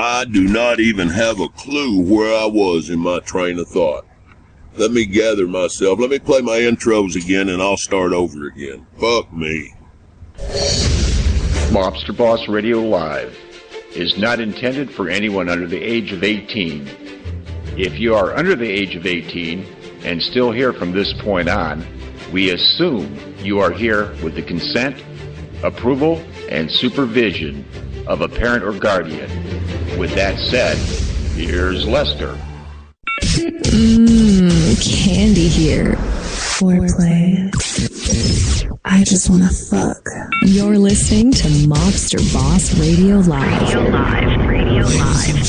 I do not even have a clue where I was in my train of thought. Let me gather myself. Let me play my intros again, and I'll start over again. Fuck me. Mobster Boss Radio Live is not intended for anyone under the age of 18. If you are under the age of 18 and still here from this point on, we assume you are here with the consent, approval, and supervision of a parent or guardian. With that said, here's Lester. Candy here. Foreplay. I just wanna fuck. You're listening to Mobster Boss Radio Live. Radio Live.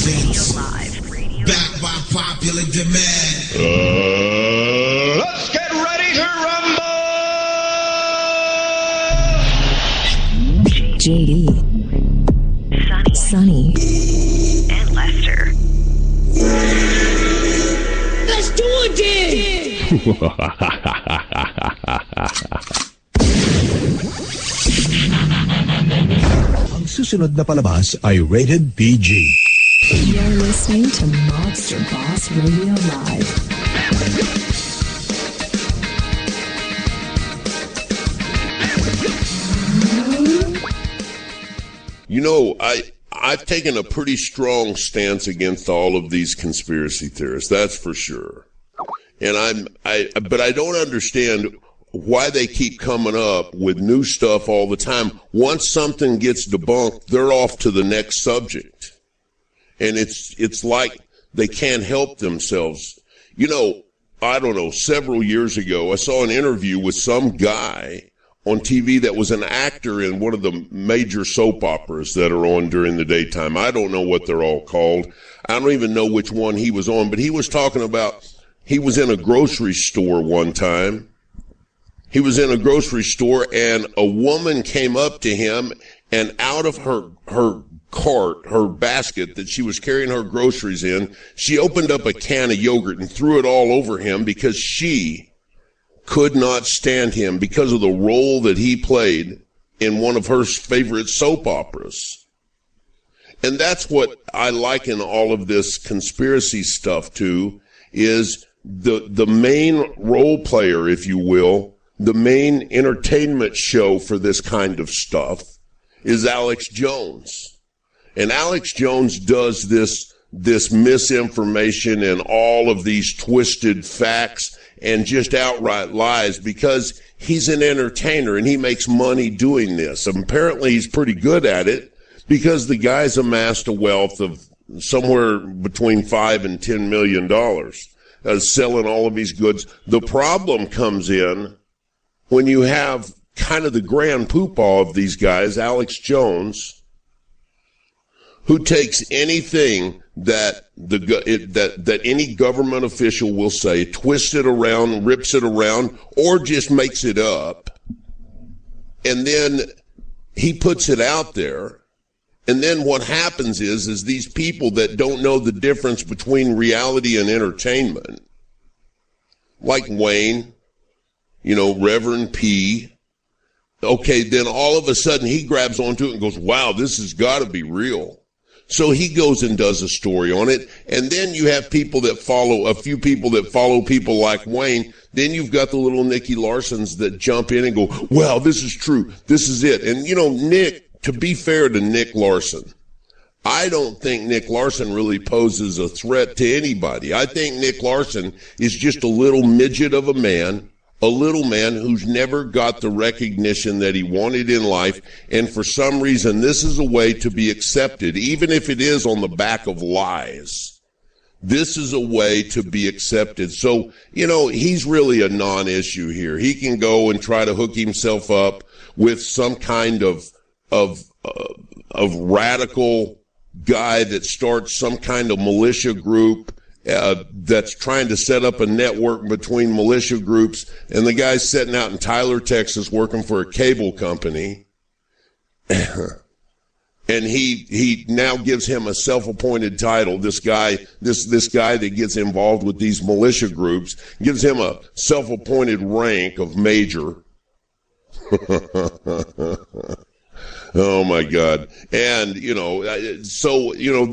Back by popular demand. Let's get ready to rumble! JD. Sunny. And Lester. Let's do it then! Ang susunod na palabas ay rated PG. You're listening to Mobster Boss Radio Live. You know, I've taken a pretty strong stance against all of these conspiracy theorists, that's for sure. And but I don't understand why they keep coming up with new stuff all the time. Once something gets debunked, they're off to the next subject. And it's like they can't help themselves. You know, I don't know, several years ago, I saw an interview with some guy on TV that was an actor in one of the major soap operas that are on during the daytime. I don't know what they're all called. I don't even know which one he was on, but he was talking about, he was in a grocery store one time. He was in a grocery store and a woman came up to him and out of her cart, her basket that she was carrying her groceries in, she opened up a can of yogurt and threw it all over him because she could not stand him because of the role that he played in one of her favorite soap operas. And that's what I liken all of this conspiracy stuff to, is the main role player, if you will, the main entertainment show for this kind of stuff is Alex Jones. And Alex Jones does this misinformation and all of these twisted facts and just outright lies because he's an entertainer and he makes money doing this. Apparently he's pretty good at it because the guy's amassed a wealth of somewhere between $5 and $10 million selling all of these goods. The problem comes in when you have kind of the grand poobah of these guys, Alex Jones, who takes anything that that any government official will say, twists it around, rips it around, or just makes it up, and then he puts it out there. And then what happens is these people that don't know the difference between reality and entertainment, like Wayne, you know, Reverend P, okay, then all of a sudden he grabs onto it and goes, wow, this has got to be real. So he goes and does a story on it. And then you have people that follow, a few people that follow people like Wayne. Then you've got the little Nicky Larsons that jump in and go, wow, this is true. This is it. And, you know, Nick, to be fair to Nick Larson, I don't think Nick Larson really poses a threat to anybody. I think Nick Larson is just a little midget of a man who's never got the recognition that he wanted in life, and for some reason this is a way to be accepted, even if it is on the back of lies. This is a way to be accepted. So, you know, he's really a non-issue here. He can go and try to hook himself up with some kind of radical guy that starts some kind of militia group that's trying to set up a network between militia groups, and the guy's sitting out in Tyler, Texas, working for a cable company, and he now gives him a self-appointed title. This guy that gets involved with these militia groups gives him a self-appointed rank of major. Oh my God. And,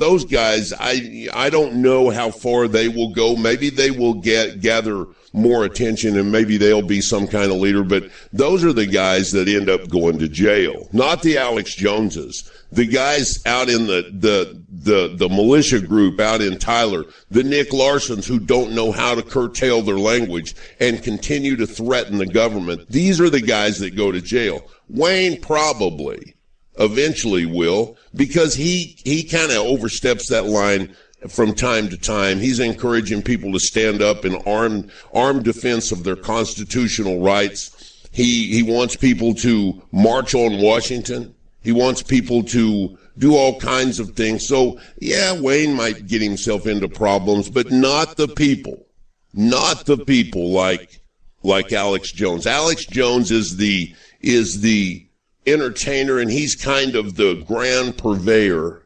those guys, I don't know how far they will go. Maybe they will gather more attention and maybe they'll be some kind of leader, but those are the guys that end up going to jail, not the Alex Joneses. The guys out in the militia group out in Tyler, the Nick Larsons who don't know how to curtail their language and continue to threaten the government. These are the guys that go to jail. Wayne probably eventually will, because he kind of oversteps that line from time to time. He's encouraging people to stand up in armed defense of their constitutional rights. He wants people to march on Washington. He wants people to do all kinds of things. So, yeah, Wayne might get himself into problems, but not the people like Alex Jones. Alex Jones is the entertainer, and he's kind of the grand purveyor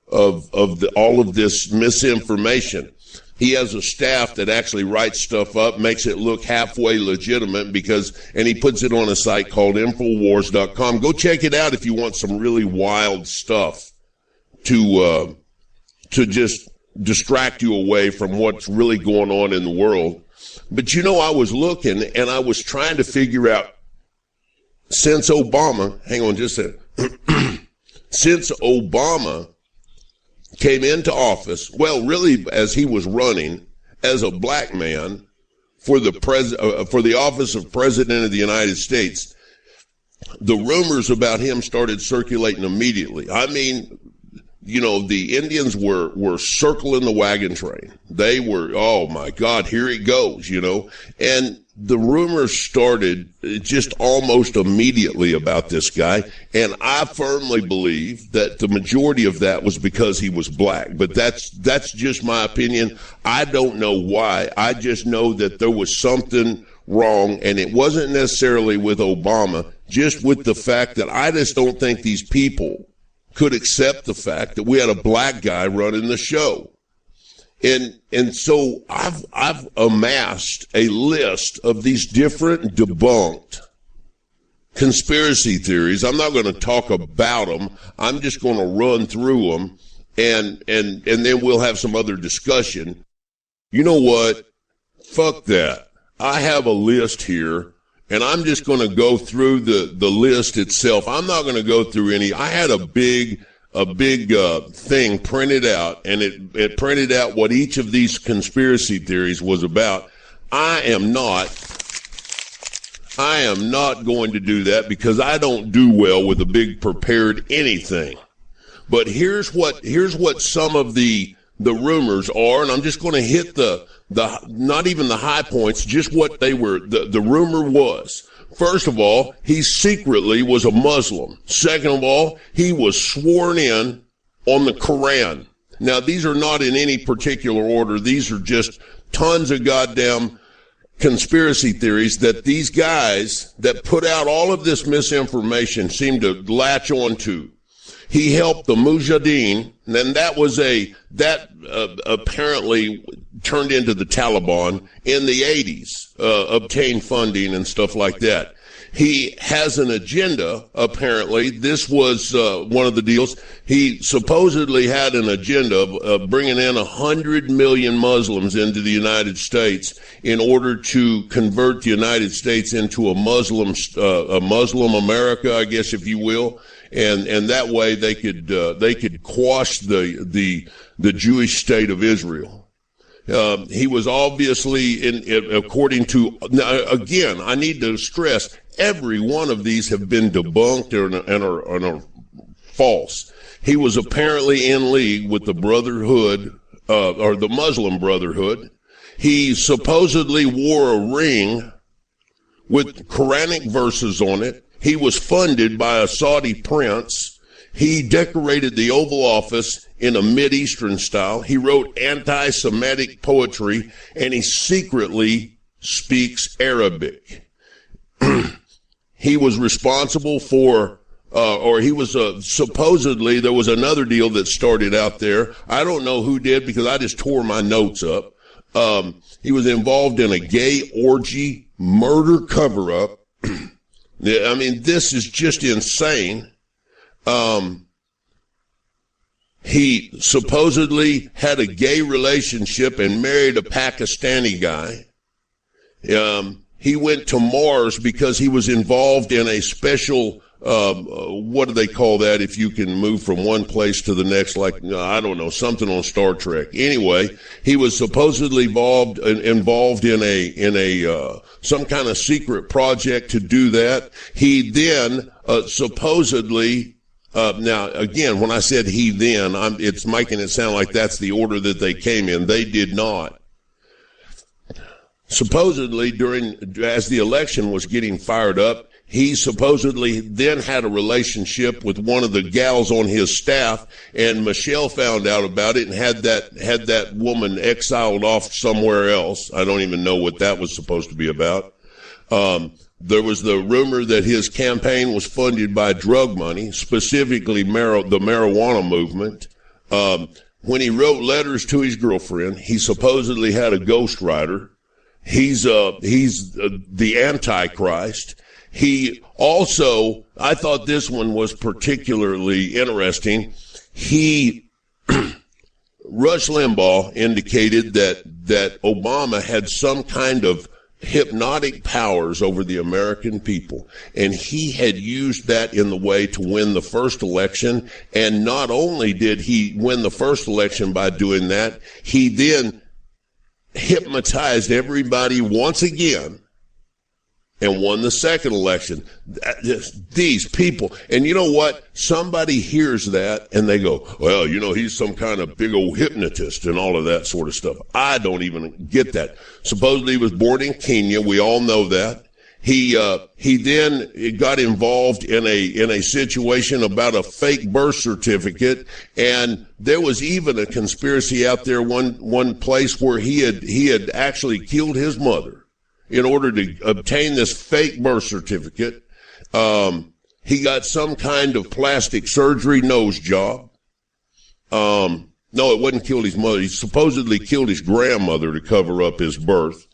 of all of this misinformation. He has a staff that actually writes stuff up, makes it look halfway legitimate and he puts it on a site called Infowars.com. Go check it out if you want some really wild stuff to just distract you away from what's really going on in the world. But I was looking and I was trying to figure out, since Obama, hang on just a second, since Obama came into office, well, really as he was running as a black man for the office of President of the United States, the rumors about him started circulating immediately. I mean, the Indians were circling the wagon train. They were, oh my God, here it goes, and the rumors started just almost immediately about this guy. And I firmly believe that the majority of that was because he was black, but that's just my opinion. I don't know why. I just know that there was something wrong, and it wasn't necessarily with Obama, just with the fact that I just don't think these people could accept the fact that we had a black guy running the show. And so I've amassed a list of these different debunked conspiracy theories. I'm not going to talk about them. I'm just going to run through them, and then we'll have some other discussion. You know what? Fuck that. I have a list here, and I'm just going to go through the list itself. I'm not going to go through any. I had a big thing printed out, and it printed out what each of these conspiracy theories was about. I am not going to do that because I don't do well with a big prepared anything. But here's what some of the rumors are, and I'm just going to hit the not even the high points, just what they were. The rumor was, first of all, he secretly was a Muslim. Second of all, he was sworn in on the Quran. Now, these are not in any particular order. These are just tons of goddamn conspiracy theories that these guys that put out all of this misinformation seem to latch onto. He helped the Mujahideen, and that apparently turned into the Taliban in the 80s, obtained funding and stuff like that. He has an agenda, apparently. This was one of the deals. He supposedly had an agenda of bringing in 100 million Muslims into the United States in order to convert the United States into a Muslim America, I guess, if you will. And that way they could quash the Jewish state of Israel. He was obviously according to, now again, I need to stress, every one of these have been debunked and are false. He was apparently in league with the Brotherhood, or the Muslim Brotherhood. He supposedly wore a ring with Quranic verses on it. He was funded by a Saudi prince. He decorated the Oval Office in a Mideastern style. He wrote anti-Semitic poetry, and he secretly speaks Arabic. He was responsible for, supposedly, there was another deal that started out there. I don't know who did because I just tore my notes up. He was involved in a gay orgy murder cover-up. I mean, this is just insane. He supposedly had a gay relationship and married a Pakistani guy. He went to Mars because he was involved in a special, what do they call that if you can move from one place to the next, like, I don't know, something on Star Trek. Anyway, he was supposedly involved in a some kind of secret project to do that. He then supposedly, now again, when I said he then, it's making it sound like that's the order that they came in. They did not. Supposedly, as the election was getting fired up, he supposedly then had a relationship with one of the gals on his staff, and Michelle found out about it and had that woman exiled off somewhere else. I don't even know what that was supposed to be about. There was the rumor that his campaign was funded by drug money, specifically the marijuana movement. When he wrote letters to his girlfriend, he supposedly had a ghostwriter. He's the Antichrist. He also, I thought this one was particularly interesting. Rush Limbaugh indicated that Obama had some kind of hypnotic powers over the American people, and he had used that in the way to win the first election. And not only did he win the first election by doing that, he then hypnotized everybody once again and won the second election. These people, and you know what? Somebody hears that and they go, well, he's some kind of big old hypnotist and all of that sort of stuff. I don't even get that. Supposedly he was born in Kenya. We all know that. He then got involved in a situation about a fake birth certificate, and there was even a conspiracy out there one place where he had actually killed his mother in order to obtain this fake birth certificate. He got some kind of plastic surgery nose job. No, it wasn't killed his mother. He supposedly killed his grandmother to cover up his birth.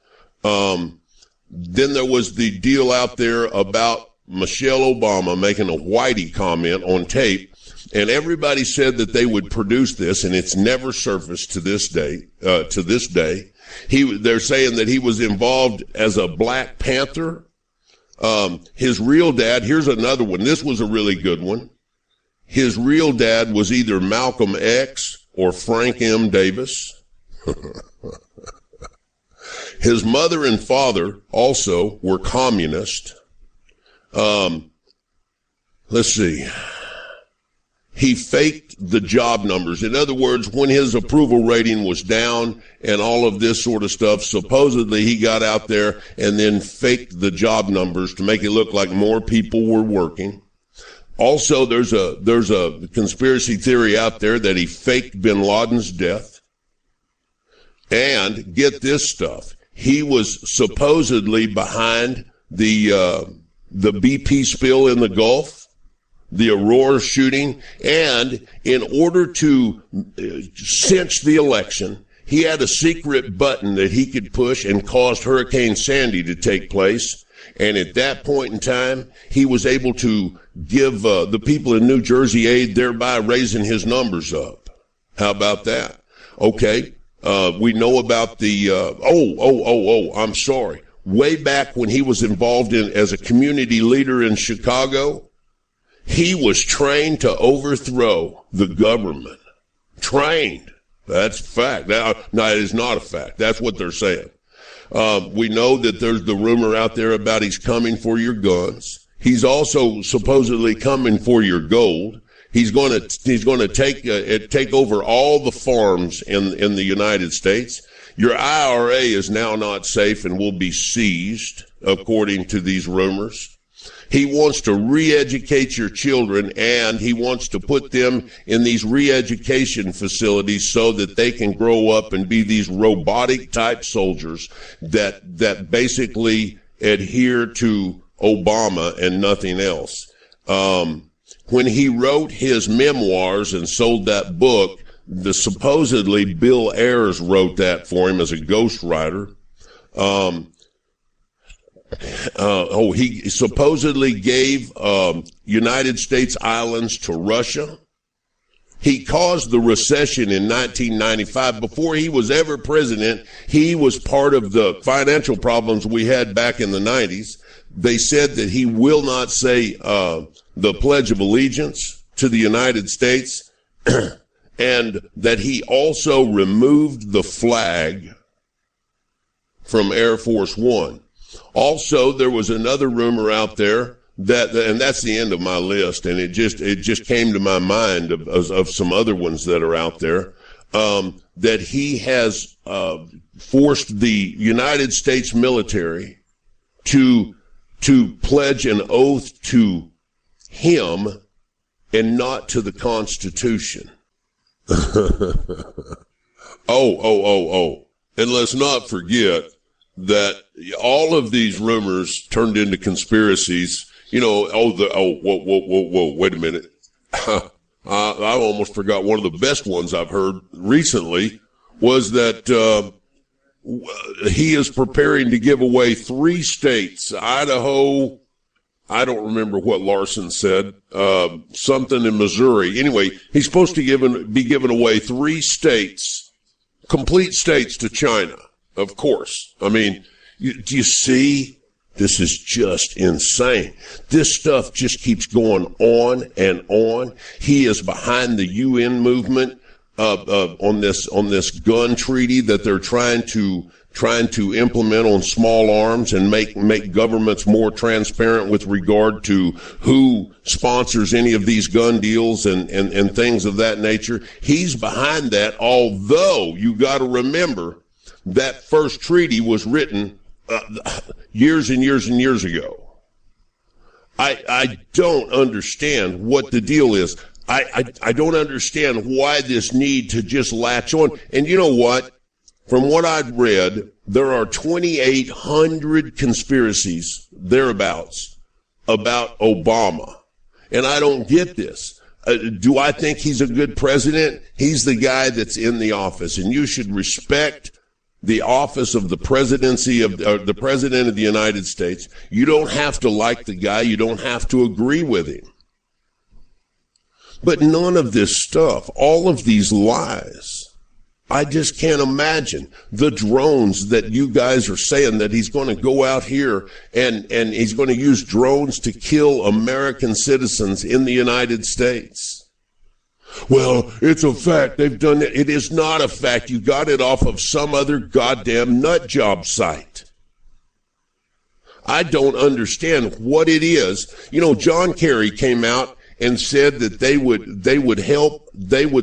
Then there was the deal out there about Michelle Obama making a whitey comment on tape, and everybody said that they would produce this, and it's never surfaced to this day. They're saying that he was involved as a Black Panther. His real dad, here's another one. This was a really good one. His real dad was either Malcolm X or Frank M. Davis. His mother and father also were communist. Let's see. He faked the job numbers. In other words, when his approval rating was down and all of this sort of stuff, supposedly he got out there and then faked the job numbers to make it look like more people were working. Also, there's a conspiracy theory out there that he faked bin Laden's death. And get this stuff. He was supposedly behind the BP spill in the Gulf, the Aurora shooting, and in order to cinch the election, he had a secret button that he could push and caused Hurricane Sandy to take place. And at that point in time, he was able to give the people in New Jersey aid, thereby raising his numbers up. How about that? Okay. We know about the, I'm sorry. Way back when he was involved as a community leader in Chicago, he was trained to overthrow the government. Trained. That's a fact. No, it is not a fact. That's what they're saying. We know that there's the rumor out there about he's coming for your guns. He's also supposedly coming for your gold. He's going to take over all the farms in the United States. Your IRA is now not safe and will be seized, according to these rumors. He wants to re-educate your children, and he wants to put them in these re-education facilities so that they can grow up and be these robotic type soldiers that basically adhere to Obama and nothing else. When he wrote his memoirs and sold that book, supposedly Bill Ayers wrote that for him as a ghostwriter. He supposedly gave United States islands to Russia. He caused the recession in 1995. Before he was ever president, he was part of the financial problems we had back in the 90s. They said that he will not say the Pledge of Allegiance to the United States, and that he also removed the flag from Air Force One. Also, there was another rumor out there that, and that's the end of my list, and it just came to my mind of some other ones that are out there, that he has forced the United States military to pledge an oath to him and not to the Constitution. And let's not forget that all of these rumors turned into conspiracies. You know, whoa, wait a minute. I almost forgot one of the best ones I've heard recently was that he is preparing to give away 3 states, Idaho, I don't remember what Larson said, something in Missouri. Anyway, he's supposed to be giving away 3 states, complete states, to China, of course. I mean, do you see? This is just insane. This stuff just keeps going on and on. He is behind the UN movement on this gun treaty that they're trying to implement on small arms and make governments more transparent with regard to who sponsors any of these gun deals and things of that nature. He's behind that, although you got to remember that first treaty was written years and years and years ago. I don't understand what the deal is. I don't understand why this need to just latch on. And you know what? From what I've read, there are 2,800 conspiracies thereabouts about Obama. And I don't get this. Do I think he's a good president? He's the guy that's in the office, and you should respect the office of the presidency of the president of the United States. You don't have to like the guy. You don't have to agree with him. But none of this stuff, all of these lies, I just can't imagine. The drones that you guys are saying that he's going to go out here and he's going to use drones to kill American citizens in the United States. Well, it's a fact. They've done it. It is not a fact. You got it off of some other goddamn nut job site. I don't understand what it is. You know, John Kerry came out and said that they would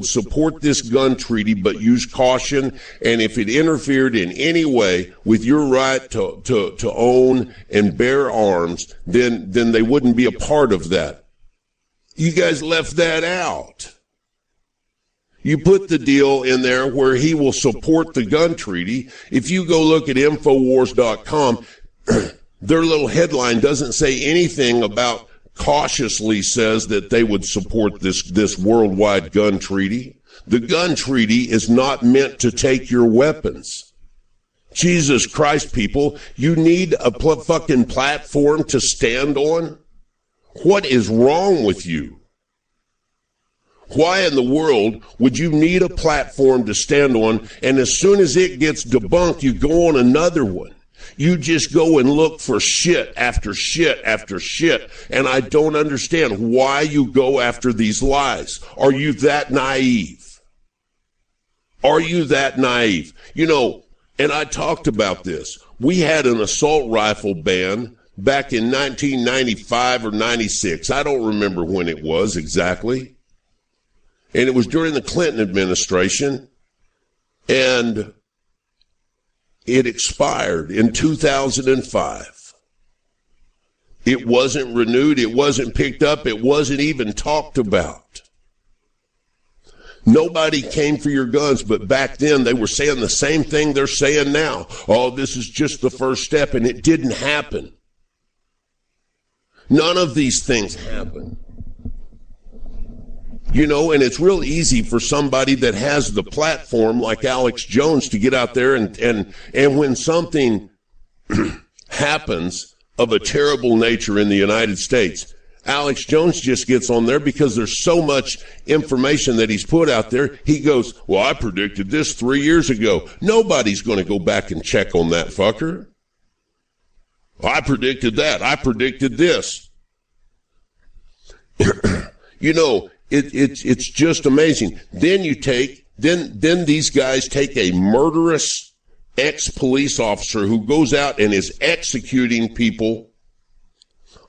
support this gun treaty, but use caution. And if it interfered in any way with your right to own and bear arms, then they wouldn't be a part of that. You guys left that out. You put the deal in there where he will support the gun treaty. If you go look at Infowars.com, their little headline doesn't say anything about, cautiously says that they would support this worldwide gun treaty. The gun treaty is not meant to take your weapons. Jesus Christ, people, you need a fucking platform to stand on? What is wrong with you? Why in the world would you need a platform to stand on, and as soon as it gets debunked, you go on another one? You just go and look for shit after shit after shit, and I don't understand why you go after these lies. Are you that naive? Are you that naive? You know, and I talked about this. We had an assault rifle ban back in 1995 or 96. I don't remember when it was exactly. And it was during the Clinton administration, and it expired in 2005. It wasn't renewed. It wasn't picked up. It wasn't even talked about. Nobody came for your guns, but back then they were saying the same thing they're saying now. Oh, this is just the first step, and it didn't happen. None of these things happened. You know, and it's real easy for somebody that has the platform like Alex Jones to get out there and when something happens of a terrible nature in the United States. Alex Jones just gets on there because there's so much information that he's put out there. He goes, well, I predicted this 3 years ago. Nobody's going to go back and check on that fucker. I predicted that. I predicted this. You know, it's just amazing. Then then these guys take a murderous ex-police officer who goes out and is executing people,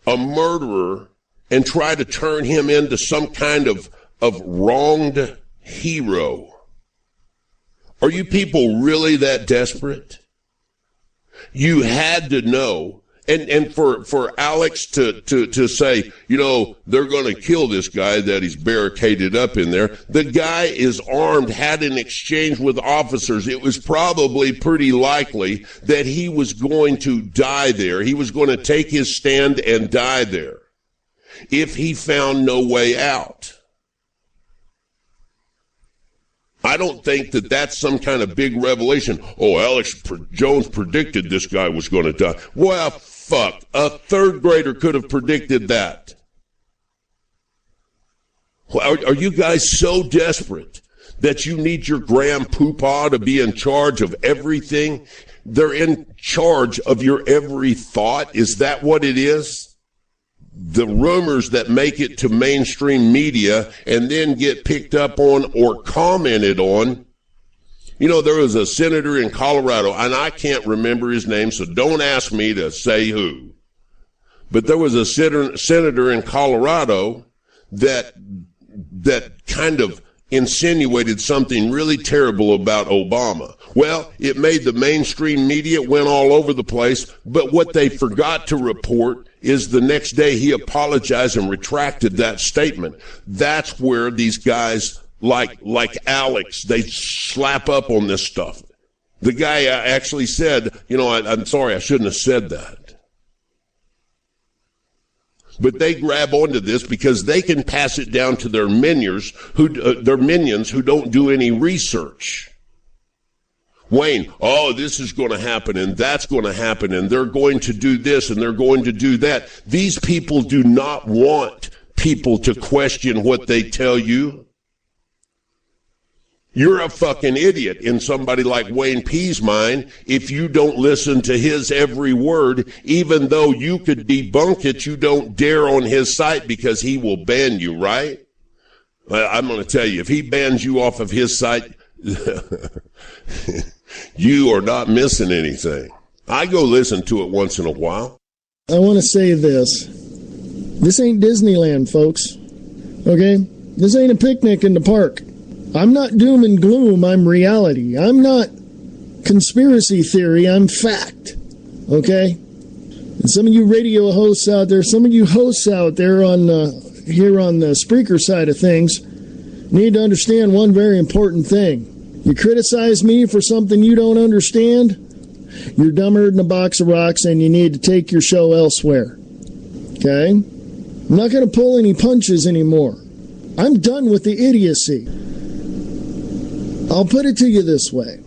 a murderer, and try to turn him into some kind of wronged hero. Are you people really that desperate? You had to know. And for Alex to say, you know, they're going to kill this guy that he's barricaded up in there. The guy is armed, had an exchange with officers. It was probably pretty likely that he was going to die there. He was going to take his stand and die there if he found no way out. I don't think that that's some kind of big revelation. Oh, Alex Jones predicted this guy was going to die. Well, fuck. A third grader could have predicted that. Are you guys so desperate that you need your grandpoopa to be in charge of everything? They're in charge of your every thought. Is that what it is? The rumors that make it to mainstream media and then get picked up on or commented on. You know, there was a senator in Colorado, and I can't remember his name, so don't ask me to say who. But there was a senator in Colorado that kind of insinuated something really terrible about Obama. Well, it made the mainstream media, went all over the place, but what they forgot to report is the next day he apologized and retracted that statement. That's where these guys like Alex, they slap up on this stuff. The guy actually said, you know, I'm sorry, I shouldn't have said that. But they grab onto this because they can pass it down to their minions who don't do any research. Wayne, oh, this is going to happen and that's going to happen and they're going to do this and they're going to do that. These people do not want people to question what they tell you. You're a fucking idiot in somebody like Wayne P's mind if you don't listen to his every word. Even though you could debunk it, you don't dare on his site because he will ban you, right? I'm going to tell you, if he bans you off of his site, you are not missing anything. I go listen to it once in a while. I want to say this. This ain't Disneyland, folks. Okay? This ain't a picnic in the park. I'm not doom and gloom, I'm reality. I'm not conspiracy theory, I'm fact. Okay? And some of you radio hosts out there, some of you hosts out there on here on the Spreaker side of things need to understand one very important thing. You criticize me for something you don't understand, you're dumber than a box of rocks and you need to take your show elsewhere. Okay? I'm not going to pull any punches anymore. I'm done with the idiocy. I'll put it to you this way.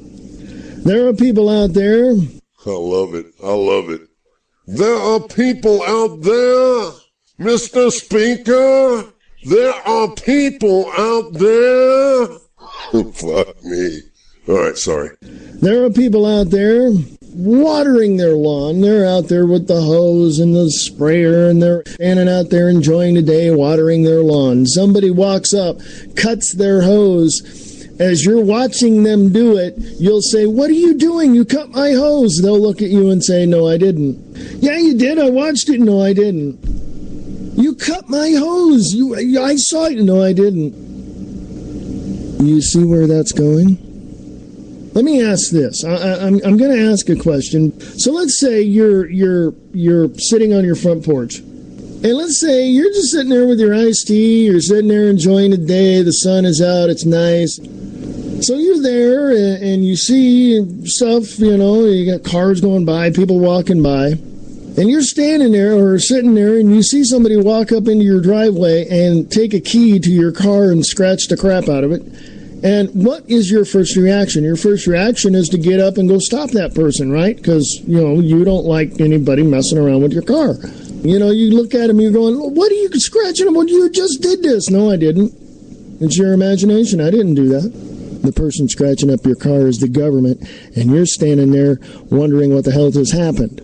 There are people out there. I love it. I love it. There are people out there, Mr. Speaker. There are people out there. Fuck me. All right, sorry. There are people out there watering their lawn. They're out there with the hose and the sprayer, and they're standing out there enjoying the day, watering their lawn. Somebody walks up, cuts their hose. As you're watching them do it, you'll say, "What are you doing? You cut my hose." They'll look at you and say, "No, I didn't." "Yeah, you did. I watched it." "No, I didn't." "You cut my hose. I saw it." "No, I didn't." You see where that's going? Let me ask this. I'm going to ask a question. So let's say you're sitting on your front porch. And let's say you're just sitting there with your iced tea, you're sitting there enjoying the day, the sun is out, it's nice. So you're there and you see stuff, you know, you got cars going by, people walking by. And you're standing there or sitting there and you see somebody walk up into your driveway and take a key to your car and scratch the crap out of it. And what is your first reaction? Your first reaction is to get up and go stop that person, right? Because, you don't like anybody messing around with your car. You look at him, you're going, what are you scratching him? Well, you just did this. No, I didn't. It's your imagination. I didn't do that. The person scratching up your car is the government, and you're standing there wondering what the hell just happened.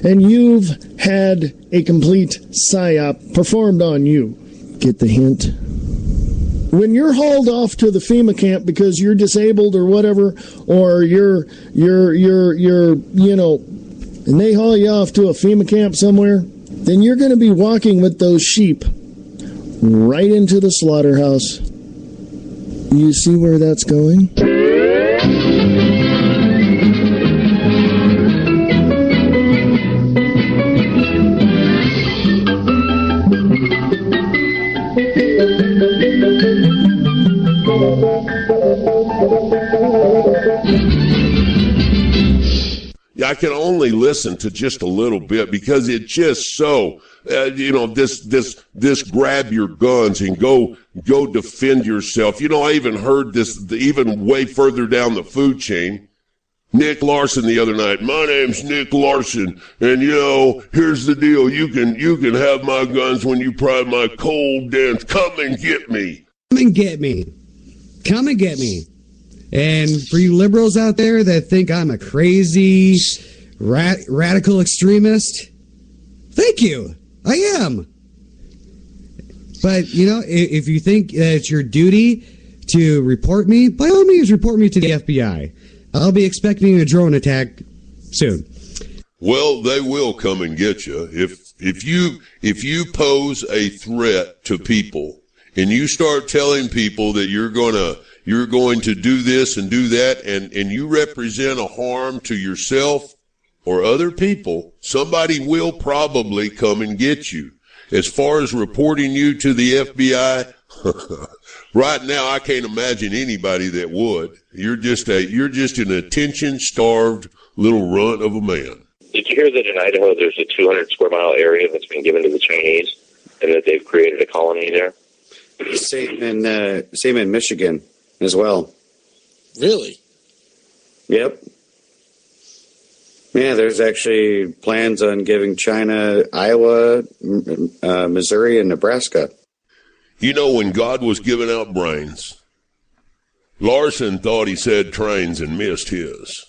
And you've had a complete psyop performed on you. Get the hint? When you're hauled off to the FEMA camp because you're disabled or whatever, or you're, and they haul you off to a FEMA camp somewhere, then you're going to be walking with those sheep right into the slaughterhouse. You see where that's going? I can only listen to just a little bit because it just so, this grab your guns and go defend yourself. I even heard this even way further down the food chain. Nick Larson the other night. My name's Nick Larson, and here's the deal. You can have my guns when you pry my cold dance. Come and get me. Come and get me. Come and get me. And for you liberals out there that think I'm a crazy, radical extremist, thank you. I am. But, if you think that it's your duty to report me, by all means, report me to the FBI. I'll be expecting a drone attack soon. Well, they will come and get you. If you pose a threat to people and you start telling people that you're going to do this and do that, and you represent a harm to yourself or other people, somebody will probably come and get you. As far as reporting you to the FBI, right now I can't imagine anybody that would. You're just an attention-starved little runt of a man. Did you hear that in Idaho there's a 200 square mile area that's been given to the Chinese, and that they've created a colony there? Same in Michigan as well. Really? Yep. Yeah, there's actually plans on giving China Iowa, Missouri, and Nebraska. When God was giving out brains, Larson thought he said trains and missed his.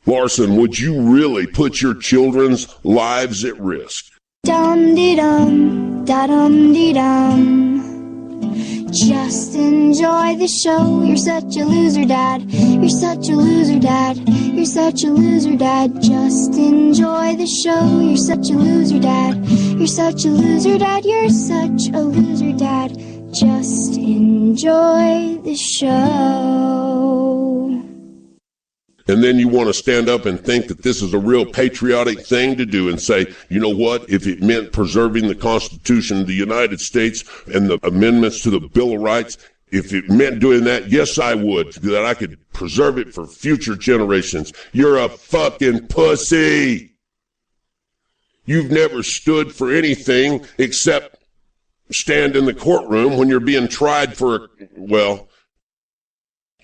Larson, would you really put your children's lives at risk? Dum-de-dum, da-dum-de-dum. Just enjoy the show. You're such a loser, Dad. You're such a loser, Dad. You're such a loser, Dad. Just enjoy the show. You're such a loser, Dad. You're such a loser, Dad. You're such a loser, Dad. Just enjoy the show. And then you want to stand up and think that this is a real patriotic thing to do and say, you know what, if it meant preserving the Constitution of the United States and the amendments to the Bill of Rights, if it meant doing that, yes, I would, that I could preserve it for future generations. You're a fucking pussy. You've never stood for anything except stand in the courtroom when you're being tried for,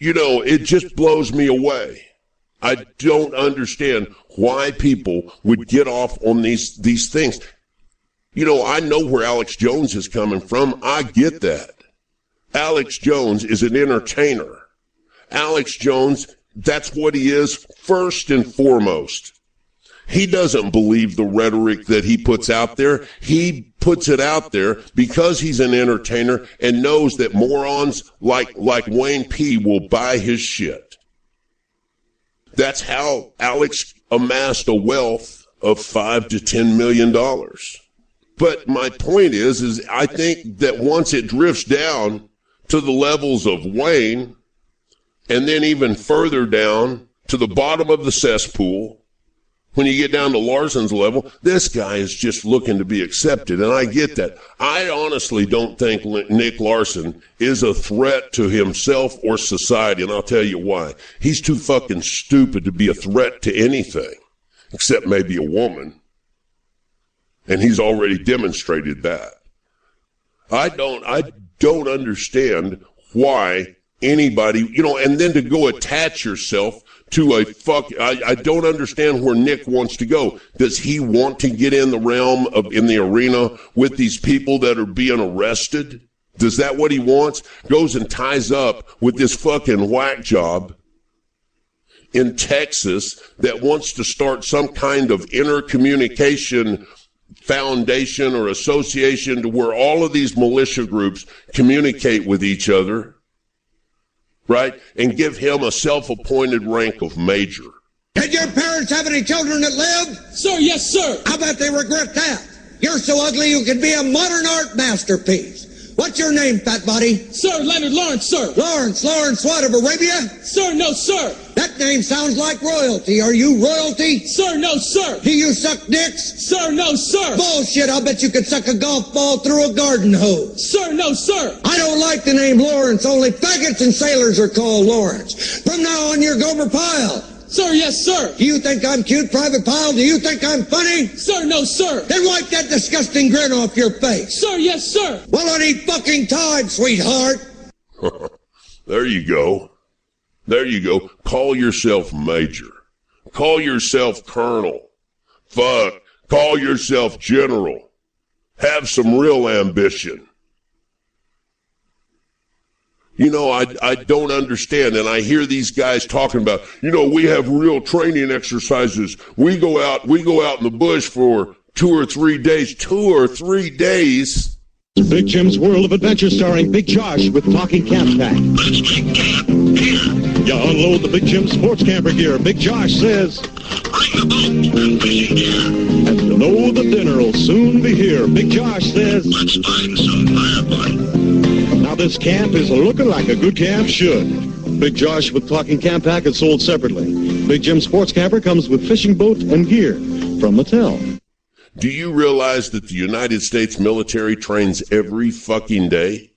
it just blows me away. I don't understand why people would get off on these things. I know where Alex Jones is coming from. I get that. Alex Jones is an entertainer. Alex Jones, that's what he is first and foremost. He doesn't believe the rhetoric that he puts out there. He puts it out there because he's an entertainer and knows that morons like Wayne P. will buy his shit. That's how Alex amassed a wealth of $5 to $10 million. But my point is I think that once it drifts down to the levels of Wayne, and then even further down to the bottom of the cesspool, when you get down to Larson's level, this guy is just looking to be accepted, and I get that. I honestly don't think Nick Larson is a threat to himself or society, and I'll tell you why. He's too fucking stupid to be a threat to anything, except maybe a woman, and he's already demonstrated that. I don't understand why anybody, and then to go attach yourself to I don't understand where Nick wants to go. Does he want to get in the realm in the arena with these people that are being arrested? Is that what he wants? Goes and ties up with this fucking whack job in Texas that wants to start some kind of intercommunication foundation or association to where all of these militia groups communicate with each other, right? And give him a self-appointed rank of major. Did your parents have any children that lived? Sir, yes, sir. I bet they regret that. You're so ugly you could be a modern art masterpiece. What's your name, fat body? Sir, Leonard Lawrence, sir. Lawrence what, of Arabia? Sir, no, sir. That name sounds like royalty. Are you royalty? Sir, no, sir. Do you suck dicks? Sir, no, sir. Bullshit, I'll bet you could suck a golf ball through a garden hose. Sir, no, sir. I don't like the name Lawrence. Only faggots and sailors are called Lawrence. From now on, you're Gomer Pyle. Sir, yes, sir. Do you think I'm cute, Private Pyle? Do you think I'm funny? Sir, no, sir. Then wipe that disgusting grin off your face. Sir, yes, sir. Well, any fucking time, sweetheart. There you go. There you go. Call yourself major. Call yourself colonel. Fuck. Call yourself general. Have some real ambition. I don't understand, and I hear these guys talking about, we have real training exercises. We go out in the bush for 2 or 3 days. 2 or 3 days. Big Jim's World of Adventure starring Big Josh with Talking Camp Pack. Let's make camp here. You unload the Big Jim sports camper gear. Big Josh says, Bring the boat and fishing gear. and you know the dinner'll soon be here. Big Josh says, Let's find some firewood. now this camp is looking like a good camp should. Big Josh with Talking Camp Pack is sold separately. Big Jim sports camper comes with fishing boat and gear from Mattel. Do you realize that the United States military trains every fucking day?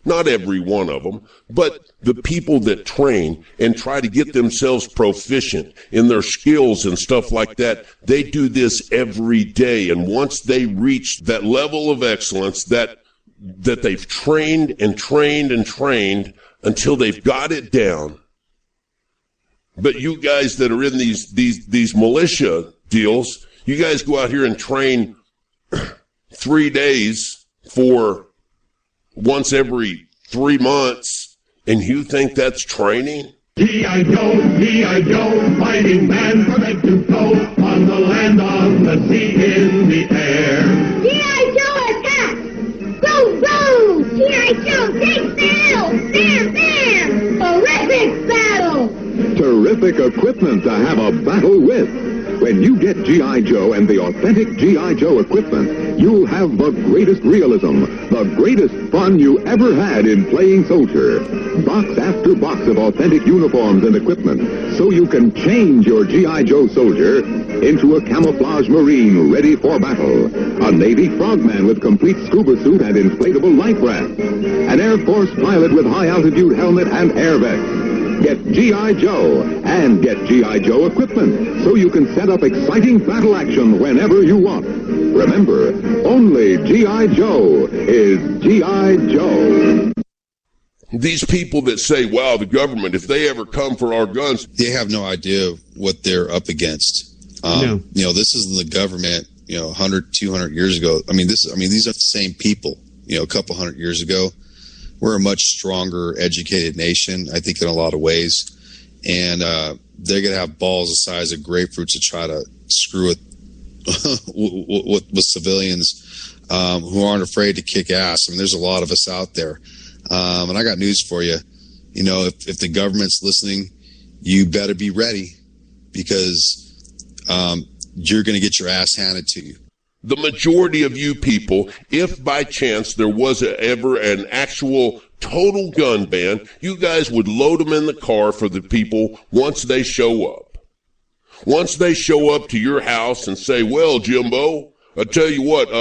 Not every one of them, but the people that train and try to get themselves proficient in their skills and stuff like that, they do this every day. And once they reach that level of excellence that they've trained and trained and trained until they've got it down. But you guys that are in these militia deals, you guys go out here and train 3 days for once every 3 months, and you think that's training? G.I. Joe, fighting man from head to toe, on the land, on the sea, in the air. G.I. Joe attack! Go, go! G.I. Joe takes battle! Bam, bam! Terrific battle! Terrific equipment to have a battle with. When you get G.I. Joe and the authentic G.I. Joe equipment, you'll have the greatest realism, the greatest fun you ever had in playing soldier. Box after box of authentic uniforms and equipment, so you can change your G.I. Joe soldier into a camouflage Marine ready for battle, a Navy frogman with complete scuba suit and inflatable life raft, an Air Force pilot with high-altitude helmet and air vest. Get G.I. Joe and get G.I. Joe equipment so you can set up exciting battle action whenever you want. Remember, only G.I. Joe is G.I. Joe. These people that say, wow, the government, if they ever come for our guns. They have no idea what they're up against. No. This isn't the government, 100, 200 years ago. These are the same people, a couple hundred years ago. We're a much stronger, educated nation, I think, in a lot of ways. And they're going to have balls the size of grapefruits to try to screw with civilians who aren't afraid to kick ass. There's a lot of us out there. And I got news for you. If the government's listening, you better be ready because you're going to get your ass handed to you. The majority of you people, if by chance there was ever an actual total gun ban, you guys would load them in the car for the people once they show up. Once they show up to your house and say, well, Jimbo, I tell you what,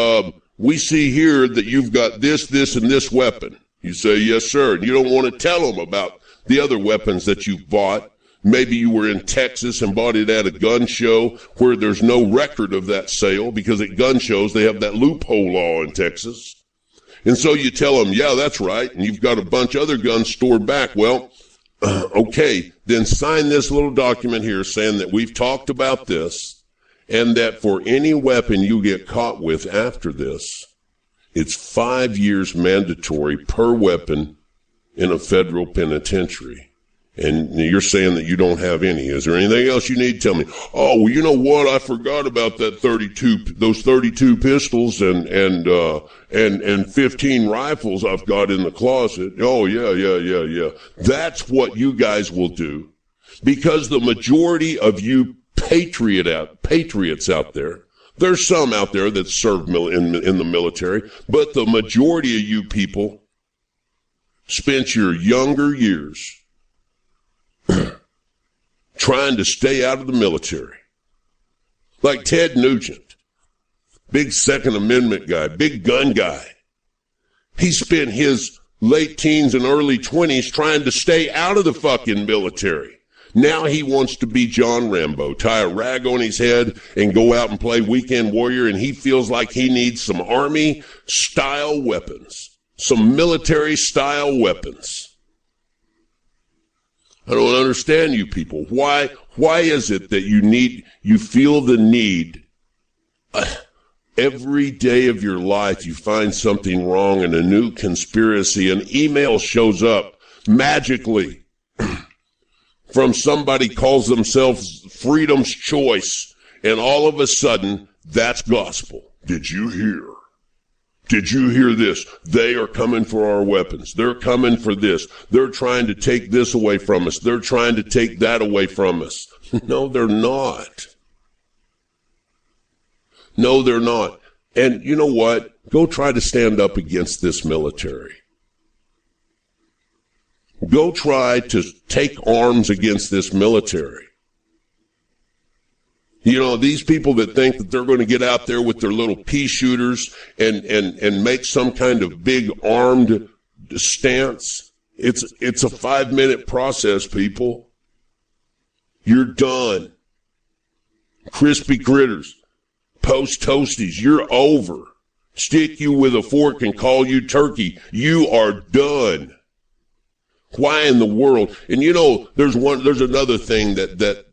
we see here that you've got this, and this weapon. You say, yes, sir. And you don't want to tell them about the other weapons that you've bought. Maybe you were in Texas and bought it at a gun show where there's no record of that sale because at gun shows they have that loophole law in Texas. And so you tell them, yeah, that's right, and you've got a bunch of other guns stored back. Well, okay, then sign this little document here saying that we've talked about this, and that for any weapon you get caught with after this, it's 5 years mandatory per weapon in a federal penitentiary. And you're saying that you don't have any. Is there anything else you need? Tell me. Oh, well, you know what? I forgot about those 32 pistols and 15 rifles I've got in the closet. Oh, yeah. That's what you guys will do, because the majority of you patriots out there, there's some out there that serve in the military, but the majority of you people spent your younger years trying to stay out of the military. Like Ted Nugent, big Second Amendment guy, big gun guy. He spent his late teens and early 20s trying to stay out of the fucking military. Now he wants to be John Rambo, tie a rag on his head and go out and play weekend warrior, and he feels like he needs some army-style weapons, some military-style weapons. I don't understand you people. Why is it that you feel the need every day of your life you find something wrong and a new conspiracy, an email shows up magically from somebody calls themselves Freedom's Choice, and all of a sudden that's gospel. Did you hear? Did you hear this? They are coming for our weapons. They're coming for this. They're trying to take this away from us. They're trying to take that away from us. No, they're not. No, they're not. And you know what? Go try to stand up against this military. Go try to take arms against this military. You know, these people that think that they're going to get out there with their little pea shooters and make some kind of big armed stance, it's a 5-minute process, people. You're done. Crispy critters, post toasties, you're over. Stick you with a fork and call you turkey. You are done. Why in the world? And you know, there's another thing that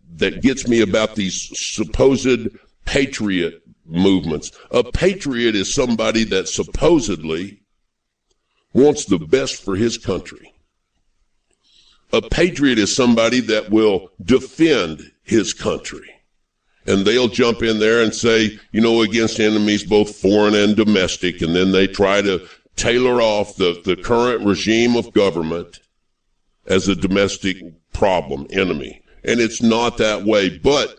gets me about these supposed patriot movements. A patriot is somebody that supposedly wants the best for his country. A patriot is somebody that will defend his country. And they'll jump in there and say, you know, against enemies both foreign and domestic, and then they try to tailor off the current regime of government as a domestic problem, enemy. And it's not that way, but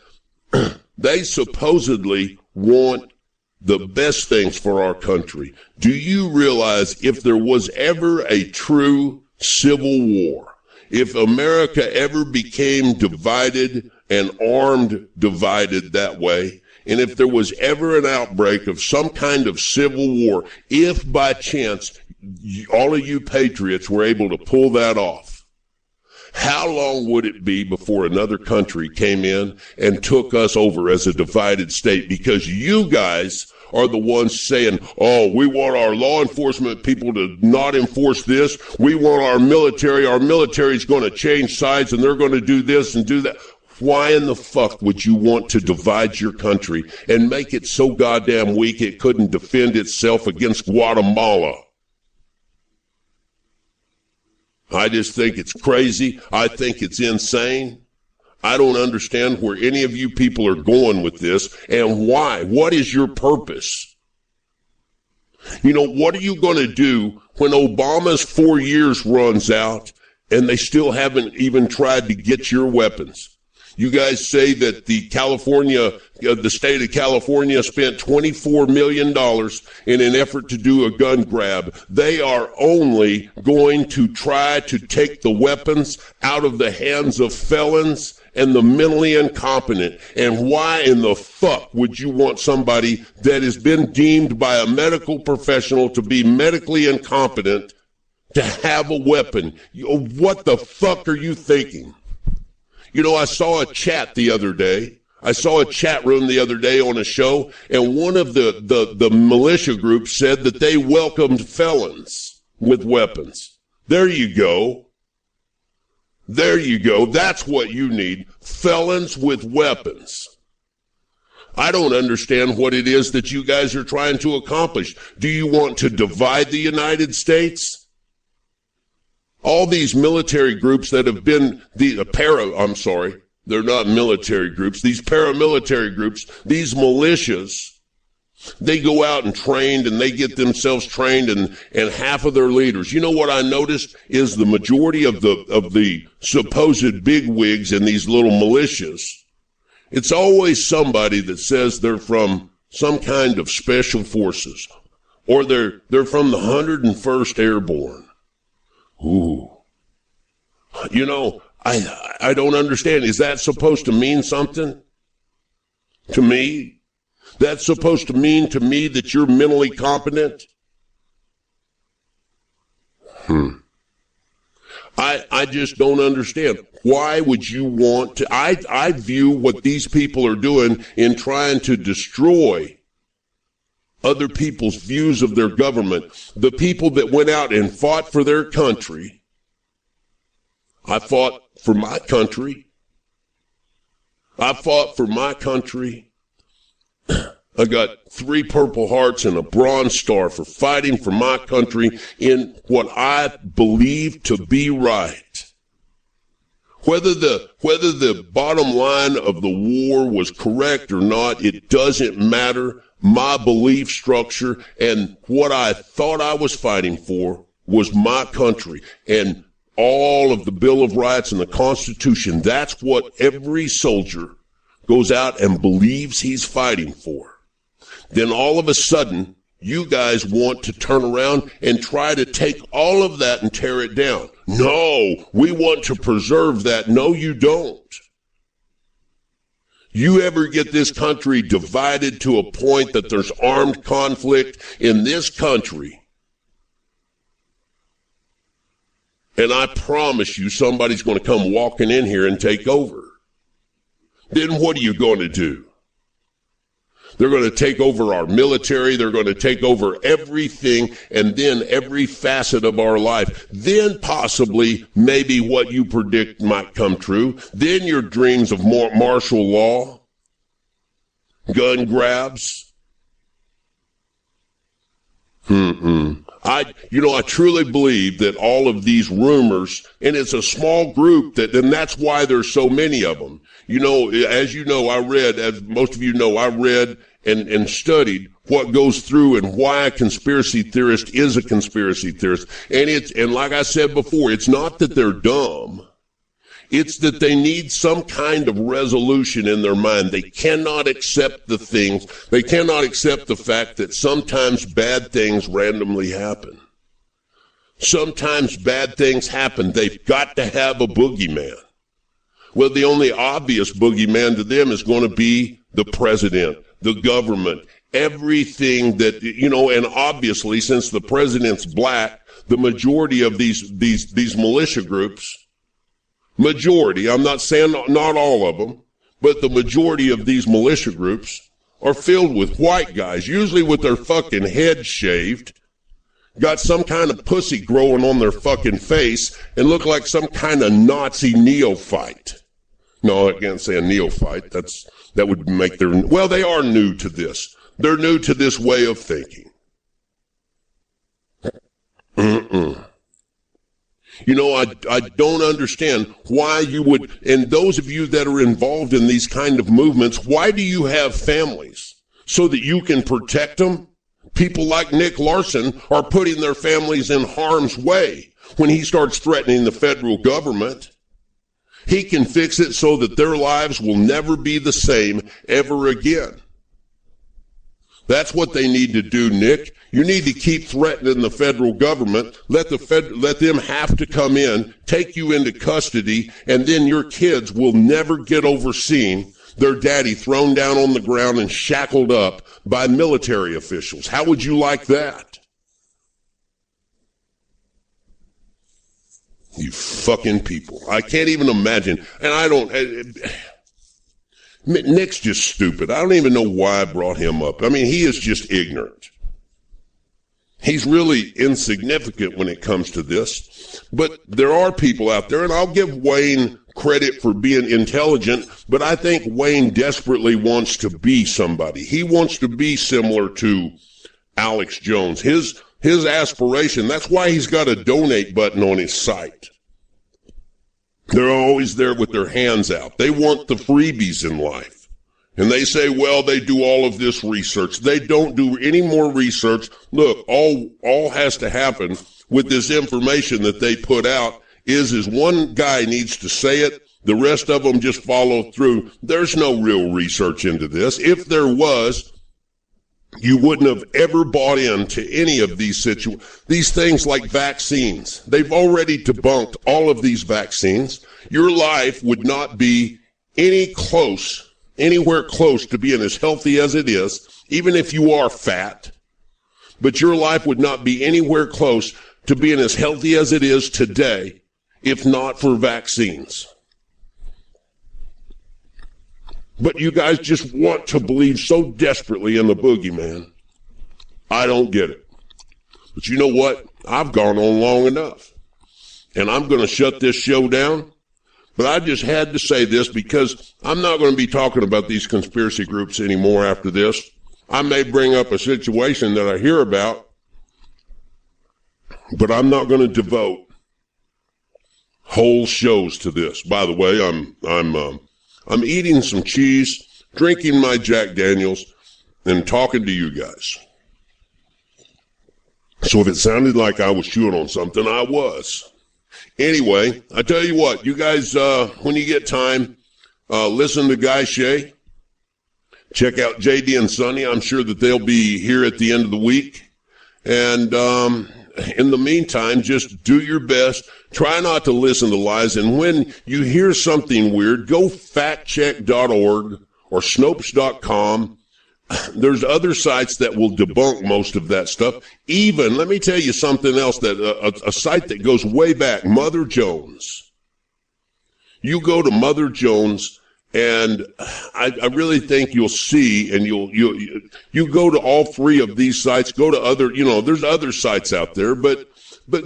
they supposedly want the best things for our country. Do you realize if there was ever a true civil war, if America ever became divided and armed divided that way, and if there was ever an outbreak of some kind of civil war, if by chance all of you patriots were able to pull that off, how long would it be before another country came in and took us over as a divided state? Because you guys are the ones saying, oh, we want our law enforcement people to not enforce this. We want our military's going to change sides and they're going to do this and do that. Why in the fuck would you want to divide your country and make it so goddamn weak it couldn't defend itself against Guatemala? I just think it's crazy. I think it's insane. I don't understand where any of you people are going with this and why. What is your purpose? You know, what are you going to do when Obama's 4 years runs out and they still haven't even tried to get your weapons? You guys say that the state of California spent $24 million in an effort to do a gun grab. They are only going to try to take the weapons out of the hands of felons and the mentally incompetent. And why in the fuck would you want somebody that has been deemed by a medical professional to be medically incompetent to have a weapon? What the fuck are you thinking? You know, I saw a chat the other day. I saw a chat room the other day on a show, and one of the militia groups said that they welcomed felons with weapons. There you go. There you go. That's what you need. Felons with weapons. I don't understand what it is that you guys are trying to accomplish. Do you want to divide the United States? All these military groups that have been they're not military groups. These paramilitary groups, these militias, they go out and trained and they get themselves trained and half of their leaders. You know what I noticed is the majority of the supposed bigwigs in these little militias, it's always somebody that says they're from some kind of special forces or they're from the 101st Airborne. Ooh. You know, I don't understand. Is that supposed to mean something to me? That's supposed to mean to me that you're mentally competent? I just don't understand. Why would you want to? I view what these people are doing in trying to destroy other people's views of their government. The people that went out and fought for their country. I fought for my country. I fought for my country. I got 3 Purple Hearts and a Bronze Star for fighting for my country in what I believe to be right. Whether the bottom line of the war was correct or not, it doesn't matter. My belief structure and what I thought I was fighting for was my country. And all of the Bill of Rights and the Constitution, that's what every soldier goes out and believes he's fighting for. Then all of a sudden, you guys want to turn around and try to take all of that and tear it down. No, we want to preserve that. No, you don't. You ever get this country divided to a point that there's armed conflict in this country, and I promise you somebody's going to come walking in here and take over. Then what are you going to do? They're going to take over our military. They're going to take over everything and then every facet of our life. Then possibly maybe what you predict might come true. Then your dreams of more martial law, gun grabs. I truly believe that all of these rumors, and it's a small group and that's why there's so many of them. You know, as you know, as most of you know, I read and studied what goes through and why a conspiracy theorist is a conspiracy theorist. And like I said before, it's not that they're dumb. It's that they need some kind of resolution in their mind. They cannot accept the things. They cannot accept the fact that sometimes bad things randomly happen. Sometimes bad things happen. They've got to have a boogeyman. Well, the only obvious boogeyman to them is going to be the president, the government, everything that, and obviously since the president's black, the majority of these militia groups, I'm not saying not all of them, but the majority of these militia groups are filled with white guys, usually with their fucking head shaved, got some kind of pussy growing on their fucking face, and look like some kind of Nazi neophyte. No, I can't say a neophyte. That would make they are new to this. They're new to this way of thinking. I don't understand why you would, and those of you that are involved in these kind of movements, why do you have families? So that you can protect them? People like Nick Larson are putting their families in harm's way when he starts threatening the federal government. He can fix it so that their lives will never be the same ever again. That's what they need to do, Nick. You need to keep threatening the federal government. Let them have to come in, take you into custody, and then your kids will never get over seeing their daddy thrown down on the ground and shackled up by military officials. How would you like that? You fucking people. I can't even imagine. And Nick's just stupid. I don't even know why I brought him up. I mean, he is just ignorant. He's really insignificant when it comes to this. But there are people out there, and I'll give Wayne credit for being intelligent, but I think Wayne desperately wants to be somebody. He wants to be similar to Alex Jones. His aspiration, that's why he's got a donate button on his site. They're always there with their hands out. They want the freebies in life. And they say, well, they do all of this research. They don't do any more research. Look, all has to happen with this information that they put out is one guy needs to say it. The rest of them just follow through. There's no real research into this. If there was, you wouldn't have ever bought into any of these things like vaccines. They've already debunked all of these vaccines. Your life would not be anywhere close to being as healthy as it is, even if you are fat. But your life would not be anywhere close to being as healthy as it is today, if not for vaccines. But you guys just want to believe so desperately in the boogeyman. I don't get it. But you know what? I've gone on long enough. And I'm going to shut this show down. But I just had to say this because I'm not going to be talking about these conspiracy groups anymore after this. I may bring up a situation that I hear about, but I'm not going to devote whole shows to this. By the way, I'm eating some cheese, drinking my Jack Daniels, and talking to you guys. So if it sounded like I was chewing on something, I was. Anyway, I tell you what, you guys, when you get time, listen to Guy Shea. Check out JD and Sonny. I'm sure that they'll be here at the end of the week. And in the meantime, just do your best. Try not to listen to lies. And when you hear something weird, go factcheck.org or Snopes.com. There's other sites that will debunk most of that stuff. Even, let me tell you something else, that a site that goes way back, Mother Jones. You go to Mother Jones, and I really think you'll see, and you go to all three of these sites, go to other, there's other sites out there, but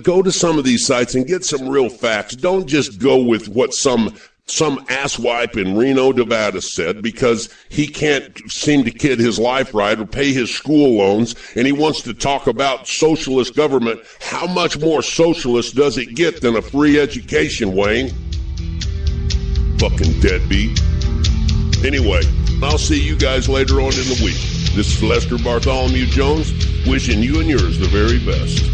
go to some of these sites and get some real facts. Don't just go with what some asswipe in Reno, Nevada said, because he can't seem to kid his life right or pay his school loans, and he wants to talk about socialist government. How much more socialist does it get than a free education, Wayne? Fucking deadbeat. Anyway, I'll see you guys later on in the week. This is Lester Bartholomew Jones, wishing you and yours the very best.